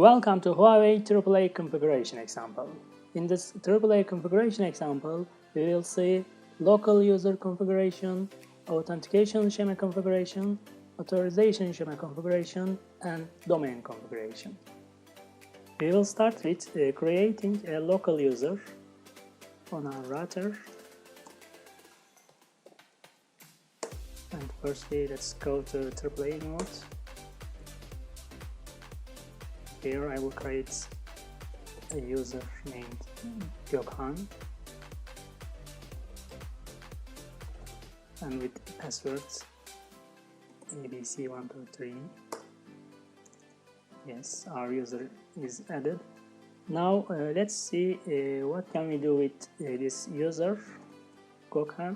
Welcome to Huawei AAA configuration example. In this AAA configuration example, we will see local user configuration, authentication schema configuration, authorization schema configuration, and domain configuration. We will start with creating a local user on our router. And firstly, let's go to AAA mode. Here I will create a user named Gökhan and with passwords ABC123. Yes, our user is added. Now let's see what can we do with this user Gökhan.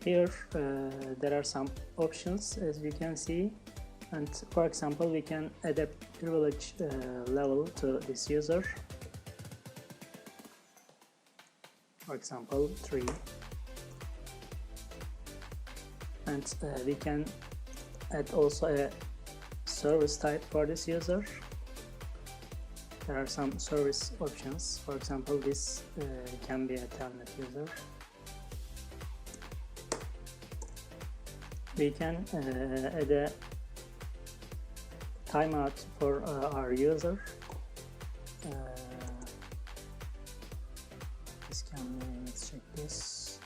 Here there are some options, as you can see, and for example we can adapt privilege level to this user, for example 3, and we can add also a service type for this user. There are some service options, for example this can be a telnet user. We can add a timeout for our user. This can be, let's check this,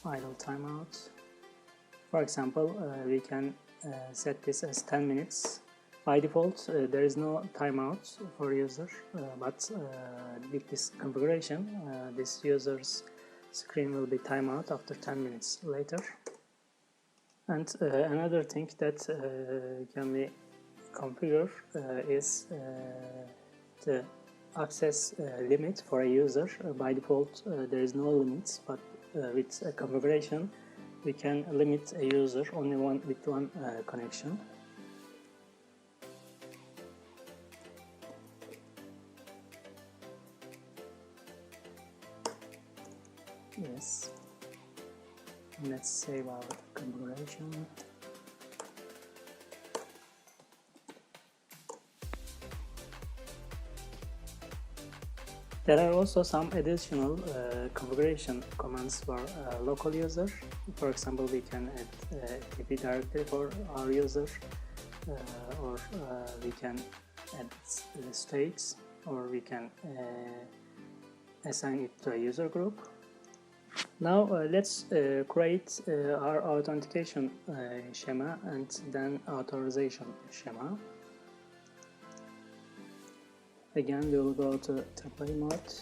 idle timeout. For example, we can set this as 10 minutes. By default, there is no timeout for user, but with this configuration, this user's screen will be timeout after 10 minutes later. And another thing that can be configured is the access limit for a user. By default, there is no limits, but with a configuration, we can limit a user only with one connection. Yes. Let's save our configuration. There are also some additional configuration commands for local user. For example, we can add a TP directory for our user, or we can add states, or we can assign it to a user group. Now let's create our authentication schema and then authorization schema. Again, we will go to AAA mode.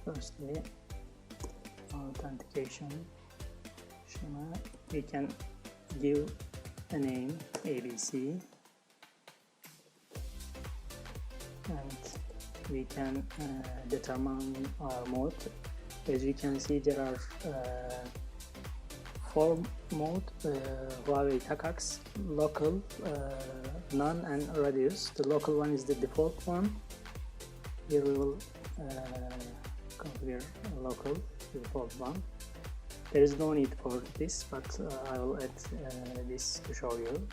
Firstly, authentication schema. We can give a name ABC and we can determine our mode. As you can see, there are 4 modes: Huawei TACAX, local, none, and radius. The local one is the default one. Here we will configure local, default one. There is no need for this, but I will add this to show you.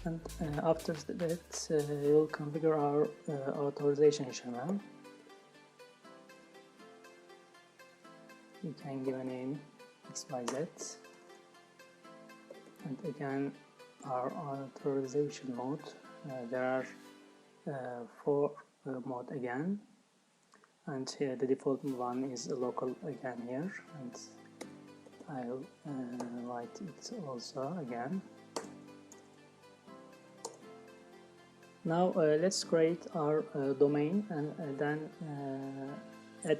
And after that, we will configure our authorization schema. We can give a name XYZ, and again our authorization mode. There are 4 modes again, and here the default one is local again here, and I'll write it also again. Now let's create our domain and then add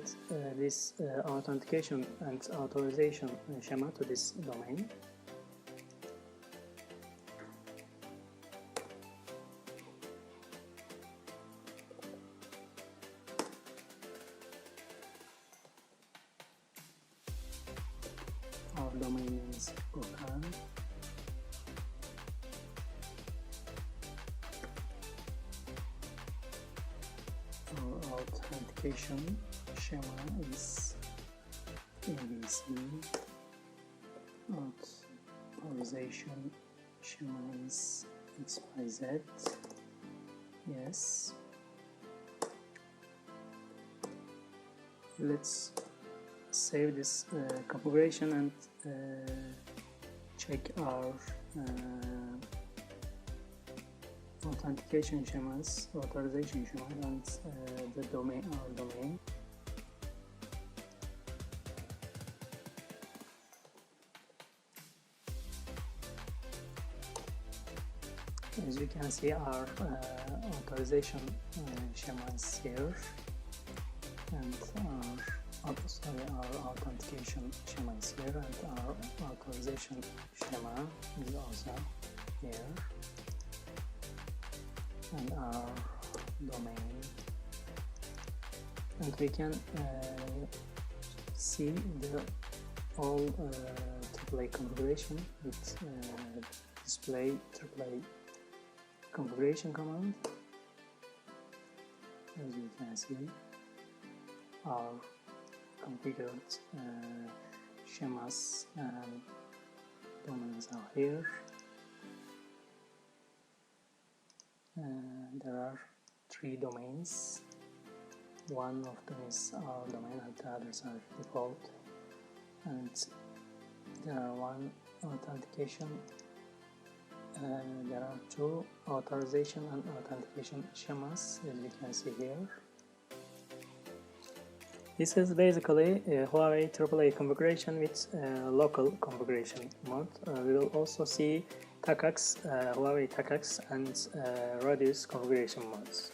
this authentication and authorization schema to this domain. Our domain is Gökhan. Authentication schema is ABC. Authorization schema is XYZ. Yes. Let's save this configuration and check our authentication schemas, authorization schemas, and the domain, our domain. As you can see, our authorization schemas here, and our authentication schema is here, and our authorization schema is also here, and our domain. And we can see the all AAA configuration with display AAA configuration command. As you can see, our configured schemas and domains are here. There are 3 domains. One of them is our domain and the others are default. And there are 1 authentication. There are 2 authorization and authentication schemas, as you can see here. This is basically a Huawei AAA configuration with local configuration mode. We will also see TACAX, Huawei TACAX and Radius configuration modes.